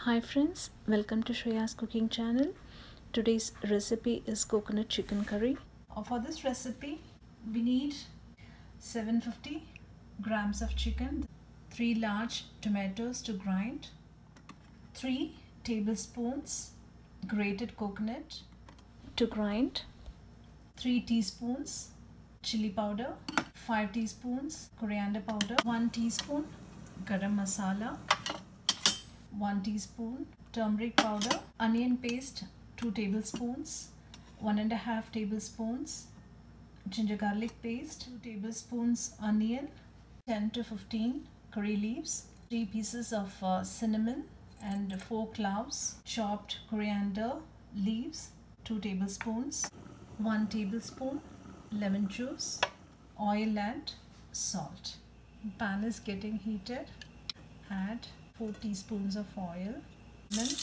Hi friends, welcome to Shreya's cooking channel. Today's recipe is coconut chicken curry. For this recipe we need 750 grams of chicken, 3 large tomatoes to grind, 3 tablespoons grated coconut to grind, 3 teaspoons chili powder, 5 teaspoons coriander powder, 1 teaspoon garam masala, 1 teaspoon turmeric powder, onion paste 2 tablespoons, 1.5 tablespoons ginger garlic paste, 2 tablespoons onion, 10 to 15 curry leaves, 3 pieces of cinnamon and 4 cloves, chopped coriander leaves 2 tablespoons, 1 tablespoon lemon juice, oil and salt. The pan is getting heated. Add 4 teaspoons of oil, lemon,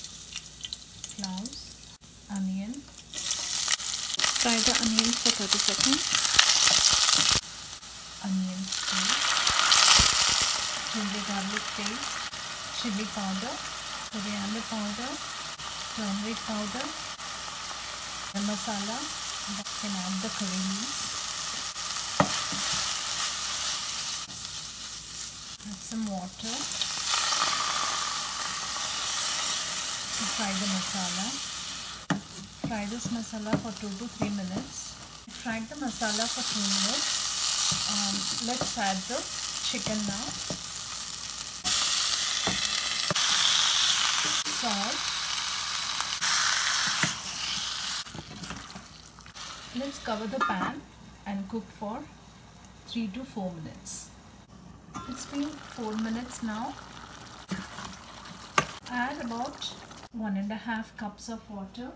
cloves, onion. Fry the onions for 30 seconds. Onion paste, ginger garlic paste, chili powder, coriander powder, turmeric powder, the masala. You can add the curry leaves. Add some water. Fry the masala. Fry this masala for 2 to 3 minutes. Fry the masala for 2 minutes. Let's add the chicken now. Salt. Let's cover the pan and cook for 3 to 4 minutes. It's been 4 minutes now. Add about 1.5 cups of water,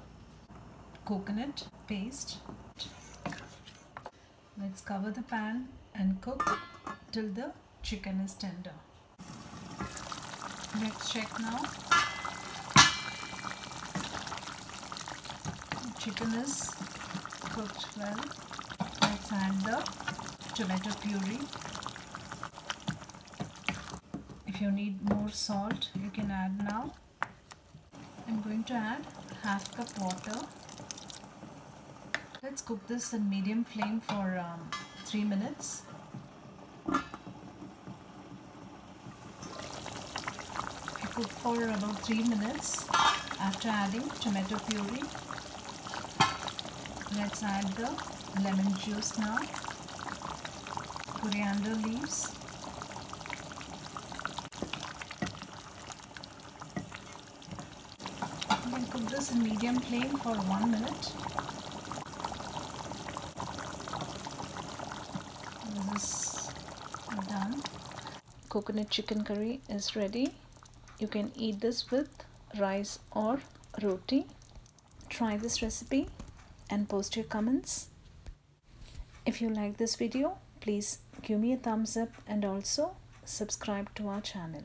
coconut paste. Let's cover the pan and cook till the chicken is tender. Let's check now. The chicken is cooked well. Let's add the tomato puree. If you need more salt, you can add now. I'm going to add half cup water. Let's cook this in medium flame for 3 minutes. You cook for about 3 minutes after adding tomato puree. Let's add the lemon juice now, coriander leaves, cook this in medium flame for 1 minute. This is done. Coconut chicken curry is ready. You can eat this with rice or roti. Try this recipe and post your comments. If you like this video, please give me a thumbs up and also subscribe to our channel.